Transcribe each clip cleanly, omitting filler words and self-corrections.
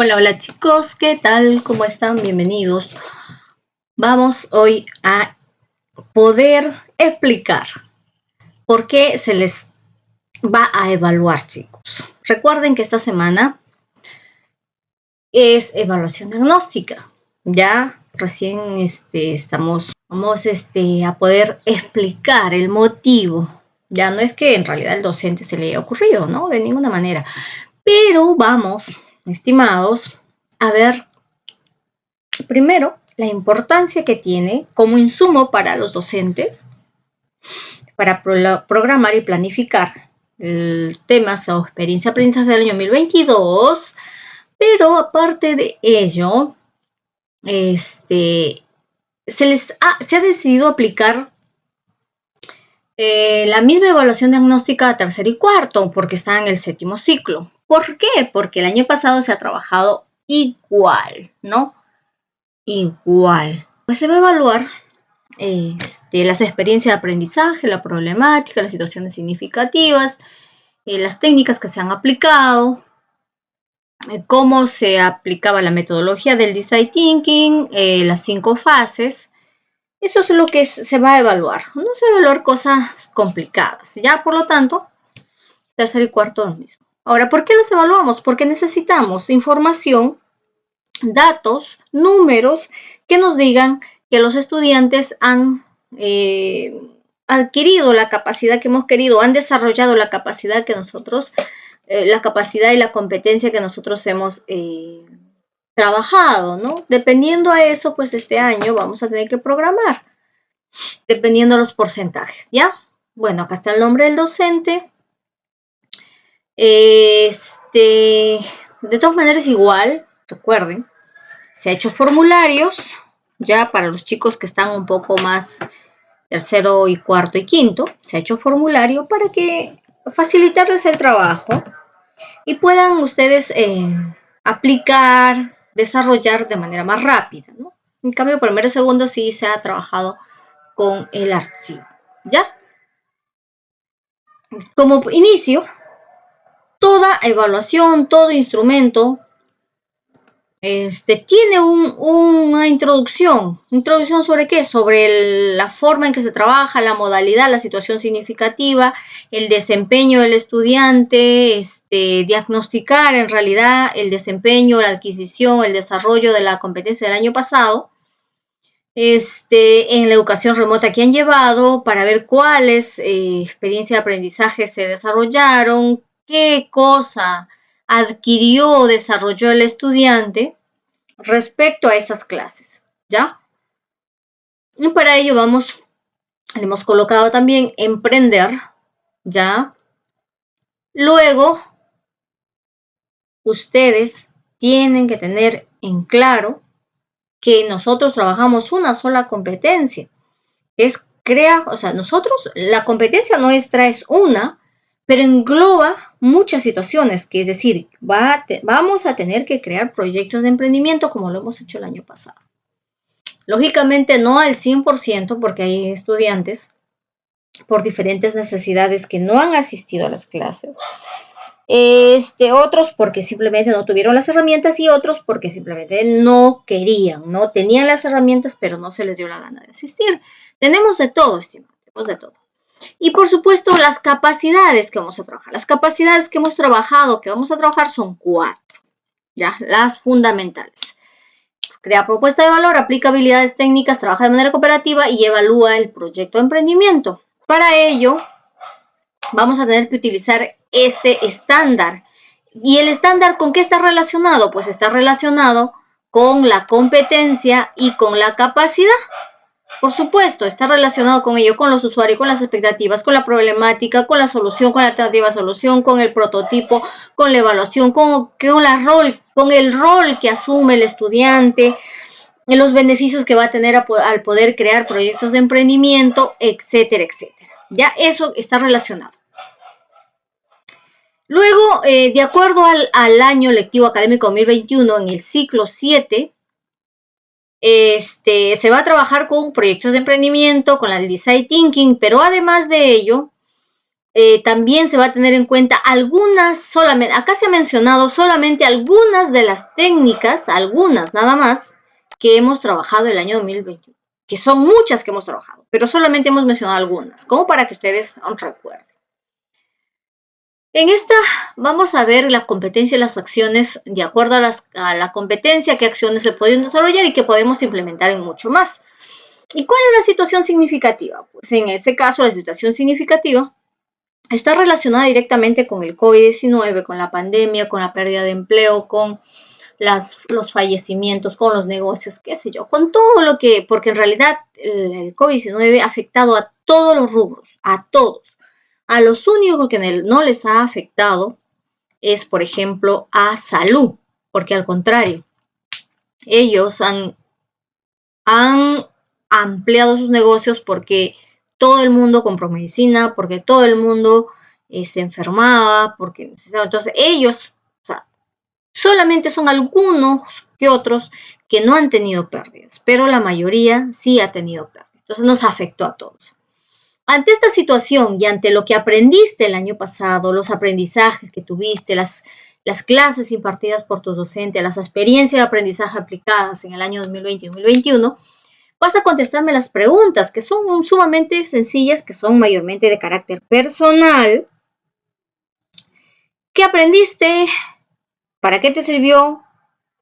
Hola, hola chicos, ¿qué tal? ¿Cómo están? Bienvenidos. Vamos hoy a poder explicar por qué se les va a evaluar, chicos. Recuerden que esta semana es evaluación diagnóstica. Ya recién vamos a poder explicar el motivo. Ya no es que en realidad el docente se le haya ocurrido, ¿no? De ninguna manera. Pero vamos, estimados, a ver primero, la importancia que tiene como insumo para los docentes para programar y planificar temas o experiencia aprendizaje del año 2022, pero aparte de ello, se ha decidido aplicar la misma evaluación diagnóstica a tercer y cuarto, porque está en el séptimo ciclo. ¿Por qué? Porque el año pasado se ha trabajado igual, ¿no? Igual. Pues se va a evaluar las experiencias de aprendizaje, la problemática, las situaciones significativas, las técnicas que se han aplicado, cómo se aplicaba la metodología del design thinking, las 5 fases. Eso es lo que se va a evaluar. No se va a evaluar cosas complicadas. Ya, por lo tanto, tercero y cuarto lo mismo. Ahora, ¿por qué los evaluamos? Porque necesitamos información, datos, números que nos digan que los estudiantes han adquirido la capacidad que hemos querido, han desarrollado la capacidad que nosotros, la capacidad y la competencia que nosotros hemos trabajado, ¿no? Dependiendo a eso, pues este año vamos a tener que programar, dependiendo de los porcentajes, ¿ya? Bueno, acá está el nombre del docente. De todas maneras, igual, recuerden, se ha hecho formularios ya para los chicos que están un poco más tercero y cuarto y quinto. Se ha hecho formulario para que facilitarles el trabajo y puedan ustedes aplicar, desarrollar de manera más rápida, ¿no? En cambio, primero y segundo sí se ha trabajado con el archivo, ¿ya? Como inicio, toda evaluación, todo instrumento tiene una introducción. ¿Introducción sobre qué? Sobre la forma en que se trabaja, la modalidad, la situación significativa, el desempeño del estudiante, diagnosticar en realidad el desempeño, la adquisición, el desarrollo de la competencia del año pasado, en la educación remota que han llevado para ver cuáles experiencias de aprendizaje se desarrollaron, qué cosa adquirió o desarrolló el estudiante respecto a esas clases, ¿ya? Y para ello le hemos colocado también emprender, ¿ya? Luego, ustedes tienen que tener en claro que nosotros trabajamos una sola competencia, es o sea, nosotros, la competencia nuestra es una, pero engloba muchas situaciones, que es decir, vamos a tener que crear proyectos de emprendimiento como lo hemos hecho el año pasado. Lógicamente no al 100% porque hay estudiantes por diferentes necesidades que no han asistido a las clases. Otros porque simplemente no tuvieron las herramientas y otros porque simplemente no querían, no tenían las herramientas, pero no se les dio la gana de asistir. Tenemos de todo, estimados, tenemos de todo. Y por supuesto, las capacidades que vamos a trabajar. Las capacidades que hemos trabajado, que vamos a trabajar son 4, ya, las fundamentales. Crea propuesta de valor, aplica habilidades técnicas, trabaja de manera cooperativa y evalúa el proyecto de emprendimiento. Para ello, vamos a tener que utilizar este estándar. ¿Y el estándar con qué está relacionado? Pues está relacionado con la competencia y con la capacidad. Por supuesto, está relacionado con ello, con los usuarios, con las expectativas, con la problemática, con la solución, con la alternativa solución, con el prototipo, con la evaluación, con el rol que asume el estudiante, en los beneficios que va a tener al poder crear proyectos de emprendimiento, etcétera, etcétera. Ya eso está relacionado. Luego, de acuerdo al año lectivo académico 2021, en el ciclo 7, se va a trabajar con proyectos de emprendimiento, con el design thinking, pero además de ello, también se va a tener en cuenta algunas, solamente, acá se ha mencionado solamente algunas de las técnicas, algunas nada más, que hemos trabajado el año 2021, que son muchas que hemos trabajado, pero solamente hemos mencionado algunas, como para que ustedes recuerden. En esta vamos a ver la competencia y las acciones de acuerdo a la competencia, qué acciones se pueden desarrollar y qué podemos implementar en mucho más. ¿Y cuál es la situación significativa? Pues en este caso la situación significativa está relacionada directamente con el COVID-19, con la pandemia, con la pérdida de empleo, con los fallecimientos, con los negocios, qué sé yo, con todo lo que, porque en realidad el COVID-19 ha afectado a todos los rubros, a todos. A los únicos que no les ha afectado es, por ejemplo, a salud, porque al contrario, ellos han ampliado sus negocios porque todo el mundo compró medicina, porque todo el mundo se enfermaba, porque entonces ellos, o sea, solamente son algunos que otros que no han tenido pérdidas, pero la mayoría sí ha tenido pérdidas. Entonces nos afectó a todos. Ante esta situación y ante lo que aprendiste el año pasado, los aprendizajes que tuviste, las clases impartidas por tus docentes, las experiencias de aprendizaje aplicadas en el año 2020 y 2021, vas a contestarme las preguntas que son sumamente sencillas, que son mayormente de carácter personal. ¿Qué aprendiste? ¿Para qué te sirvió?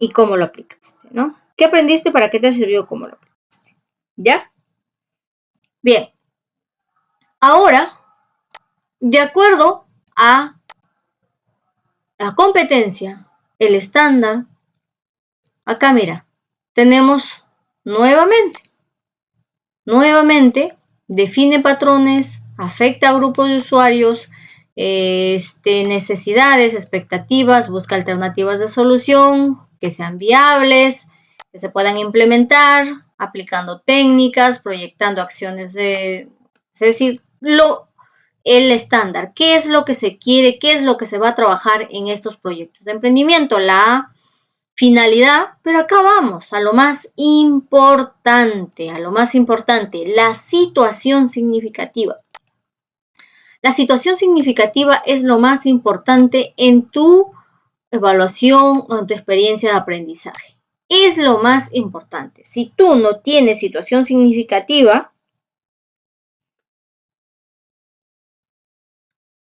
¿Y cómo lo aplicaste? ¿No? ¿Qué aprendiste? ¿Para qué te sirvió? ¿Cómo lo aplicaste? ¿Ya? Bien. Ahora, de acuerdo a la competencia, el estándar, acá mira, tenemos nuevamente, define patrones, afecta a grupos de usuarios, necesidades, expectativas, busca alternativas de solución que sean viables, que se puedan implementar, aplicando técnicas, proyectando acciones es decir, el estándar, qué es lo que se quiere, qué es lo que se va a trabajar en estos proyectos de emprendimiento, la finalidad, pero acá vamos a lo más importante, la situación significativa. La situación significativa es lo más importante en tu evaluación o en tu experiencia de aprendizaje. Es lo más importante. Si tú no tienes situación significativa,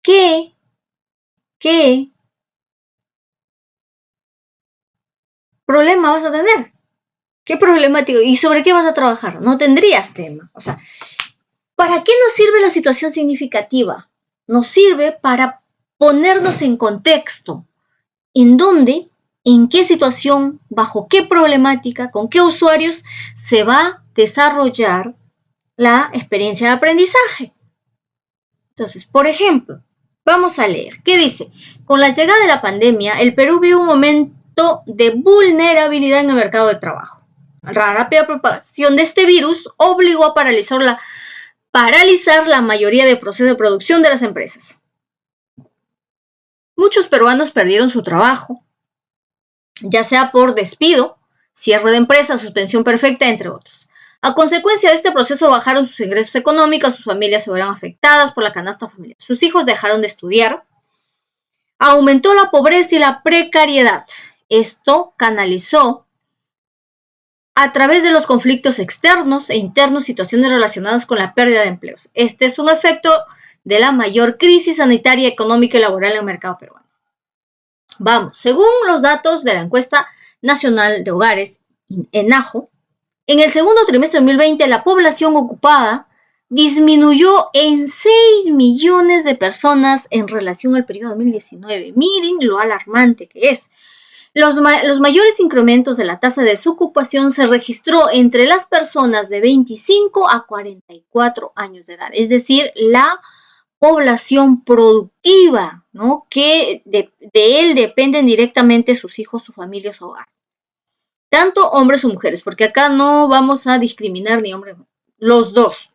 ¿qué problema vas a tener? ¿Qué problemático? ¿Y sobre qué vas a trabajar? No tendrías tema. O sea, ¿para qué nos sirve la situación significativa? Nos sirve para ponernos en contexto. ¿En dónde? ¿En qué situación? ¿Bajo qué problemática? ¿Con qué usuarios se va a desarrollar la experiencia de aprendizaje? Entonces, por ejemplo, vamos a leer. ¿Qué dice? Con la llegada de la pandemia, el Perú vive un momento de vulnerabilidad en el mercado de trabajo. La rápida propagación de este virus obligó a paralizar la mayoría de procesos de producción de las empresas. Muchos peruanos perdieron su trabajo, ya sea por despido, cierre de empresa, suspensión perfecta, entre otros. A consecuencia de este proceso bajaron sus ingresos económicos, sus familias se verán afectadas por la canasta familiar. Sus hijos dejaron de estudiar, aumentó la pobreza y la precariedad. Esto canalizó a través de los conflictos externos e internos, situaciones relacionadas con la pérdida de empleos. Este es un efecto de la mayor crisis sanitaria, económica y laboral en el mercado peruano. Vamos, según los datos de la encuesta nacional de hogares, ENAHO, en el segundo trimestre de 2020 la población ocupada disminuyó en 6 millones de personas en relación al periodo 2019. Miren lo alarmante que es. Los mayores incrementos de la tasa de desocupación se registró entre las personas de 25 a 44 años de edad, es decir, la población productiva, ¿no? Que de él dependen directamente sus hijos, su familia, su hogar. Tanto hombres o mujeres, porque acá no vamos a discriminar ni hombres, los dos.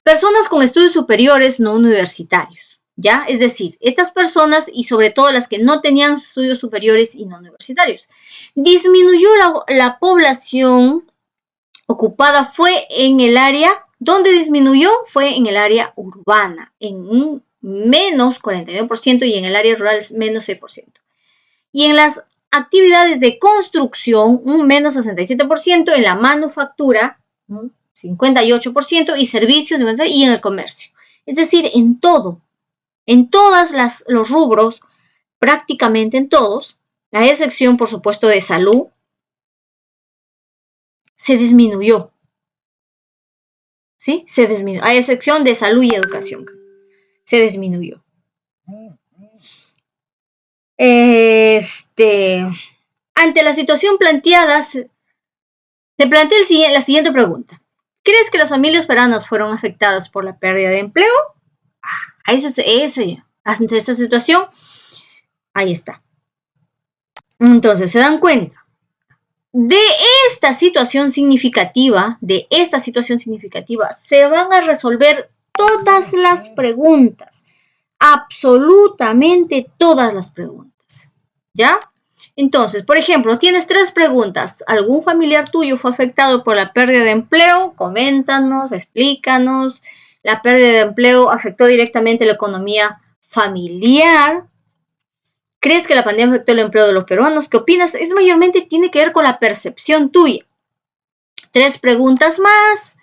Personas con estudios superiores no universitarios, ¿ya? Es decir, estas personas y sobre todo las que no tenían estudios superiores y no universitarios. Disminuyó la población ocupada fue en el área Donde disminuyó fue en el área urbana, en un menos 49% y en el área rural es menos 6%. Y en las actividades de construcción, un menos 67%, en la manufactura, 58%, y servicios, y en el comercio. Es decir, en todo, en todos los rubros, prácticamente en todos, a excepción, por supuesto, de salud, se disminuyó. ¿Sí? Se disminuyó, a excepción de salud y educación. Se disminuyó. Ante la situación planteada, se plantea la siguiente pregunta. ¿Crees que las familias peruanas fueron afectadas por la pérdida de empleo? Ante esta situación, ahí está. Entonces, se dan cuenta. De esta situación significativa, se van a resolver todas las preguntas. Absolutamente todas las preguntas. ¿Ya? Entonces, por ejemplo, tienes 3 preguntas. ¿Algún familiar tuyo fue afectado por la pérdida de empleo? Coméntanos, explícanos. La pérdida de empleo afectó directamente la economía familiar. ¿Crees que la pandemia afectó el empleo de los peruanos? ¿Qué opinas? Es mayormente tiene que ver con la percepción tuya. 3 preguntas más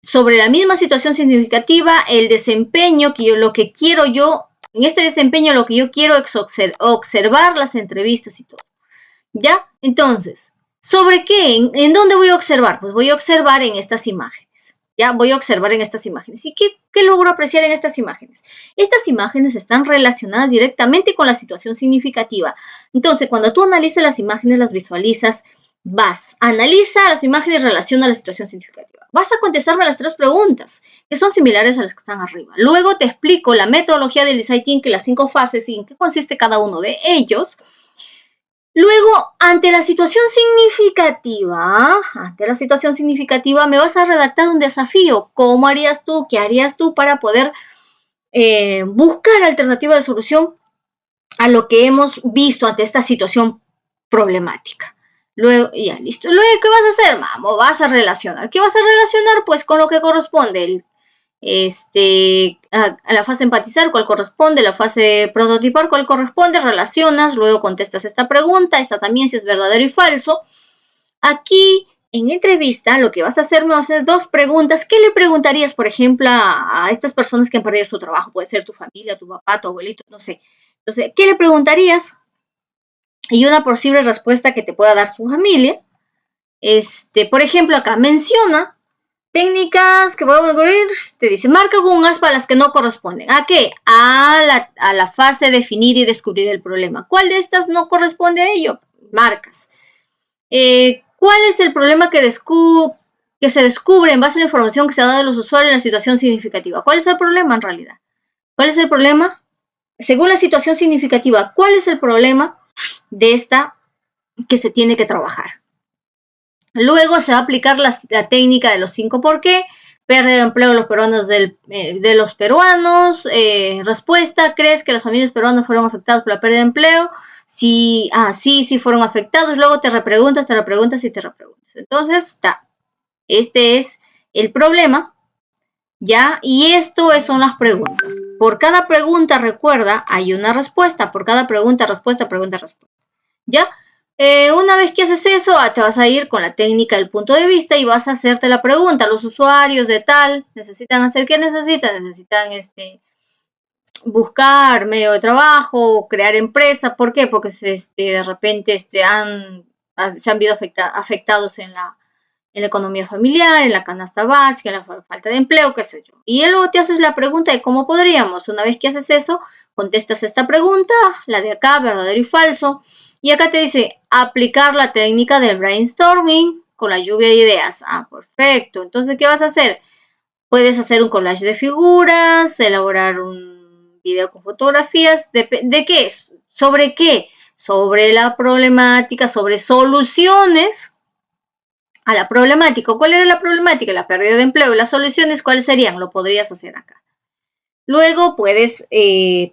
sobre la misma situación significativa, el desempeño, lo que quiero yo, en este desempeño lo que yo quiero es observar las entrevistas y todo. ¿Ya? Entonces, ¿sobre qué? ¿En dónde voy a observar? Pues voy a observar en estas imágenes. ¿Ya? Voy a observar en estas imágenes. ¿Y qué logro apreciar en estas imágenes? Estas imágenes están relacionadas directamente con la situación significativa. Entonces, cuando tú analizas las imágenes, las visualizas, analiza las imágenes y relaciona la situación significativa. Vas a contestarme las 3 preguntas, que son similares a las que están arriba. Luego te explico la metodología del Design Thinking, las 5 fases y en qué consiste cada uno de ellos. Luego, ante la situación significativa, me vas a redactar un desafío. ¿Cómo harías tú? ¿Qué harías tú para poder buscar alternativa de solución a lo que hemos visto ante esta situación problemática? Luego, ya listo. Luego, ¿qué vas a hacer, mamo? Vas a relacionar. ¿Qué vas a relacionar? Pues con lo que corresponde. A la fase empatizar, cuál corresponde, la fase prototipar, cuál corresponde, relacionas, luego contestas esta pregunta, esta también si es verdadero y falso. Aquí, en entrevista, lo que vas a hacer, me vas a hacer 2 preguntas. ¿Qué le preguntarías, por ejemplo, a estas personas que han perdido su trabajo? Puede ser tu familia, tu papá, tu abuelito, no sé. Entonces, ¿qué le preguntarías? Y una posible respuesta que te pueda dar su familia. Por ejemplo, acá menciona técnicas que podemos ver, te dice, marca con un aspa las que no corresponden. ¿A qué? A la fase definir y descubrir el problema. ¿Cuál de estas no corresponde a ello? Marcas. ¿Cuál es el problema que se descubre en base a la información que se ha dado a los usuarios en la situación significativa? ¿Cuál es el problema en realidad? ¿Cuál es el problema? Según la situación significativa, ¿cuál es el problema de esta que se tiene que trabajar? Luego se va a aplicar la técnica de los 5 por qué. Pérdida de empleo de los peruanos respuesta, ¿crees que las familias peruanas fueron afectadas por la pérdida de empleo? Sí, sí fueron afectados. Luego te repreguntas. Entonces, este es el problema, ¿ya? Y esto son las preguntas. Por cada pregunta, recuerda, hay una respuesta. Por cada pregunta, respuesta, ¿ya? Una vez que haces eso, te vas a ir con la técnica del punto de vista y vas a hacerte la pregunta. Los usuarios de tal necesitan hacer ¿qué necesitan? Necesitan buscar medio de trabajo, crear empresa. ¿Por qué? Porque de repente se han visto afectados en la economía familiar, en la canasta básica, en la falta de empleo, qué sé yo. Y luego te haces la pregunta de cómo podríamos. Una vez que haces eso, contestas esta pregunta, la de acá, verdadero y falso. Y acá te dice, aplicar la técnica del brainstorming con la lluvia de ideas. Perfecto. Entonces, ¿qué vas a hacer? Puedes hacer un collage de figuras, elaborar un video con fotografías. ¿De qué es? ¿Sobre qué? Sobre la problemática, sobre soluciones a la problemática. ¿Cuál era la problemática? La pérdida de empleo. ¿Y las soluciones cuáles serían? Lo podrías hacer acá. Luego puedes,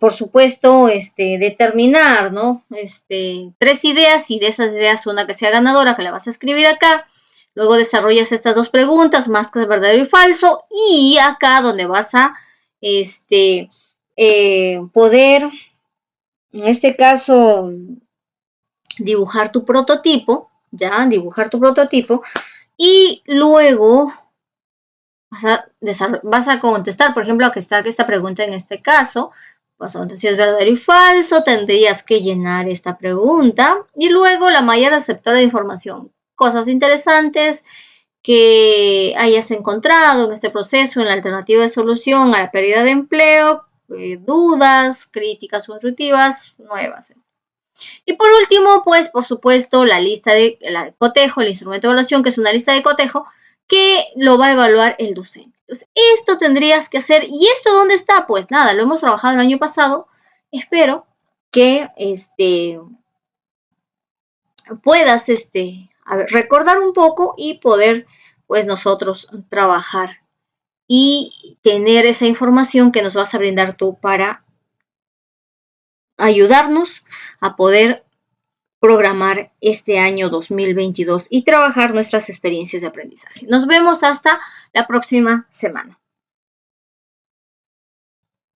por supuesto, determinar, ¿no? 3 ideas y de esas ideas una que sea ganadora, que la vas a escribir acá. Luego desarrollas estas dos preguntas, máscara verdadero y falso, y acá donde vas a poder, en este caso, dibujar tu prototipo, ya, dibujar tu prototipo, y luego vas a contestar, por ejemplo, que está esta pregunta en este caso, vas a contestar si es verdadero y falso, tendrías que llenar esta pregunta, y luego la malla receptora de información, cosas interesantes que hayas encontrado en este proceso, en la alternativa de solución a la pérdida de empleo, dudas, críticas constructivas, nuevas. Y por último, pues por supuesto, la lista de cotejo, el instrumento de evaluación, que es una lista de cotejo, que lo va a evaluar el docente. Entonces, esto tendrías que hacer. ¿Y esto dónde está? Pues nada, lo hemos trabajado el año pasado. Espero que puedas recordar un poco y poder, pues nosotros trabajar y tener esa información que nos vas a brindar tú para ayudarnos a poder programar este año 2022 y trabajar nuestras experiencias de aprendizaje. Nos vemos hasta la próxima semana.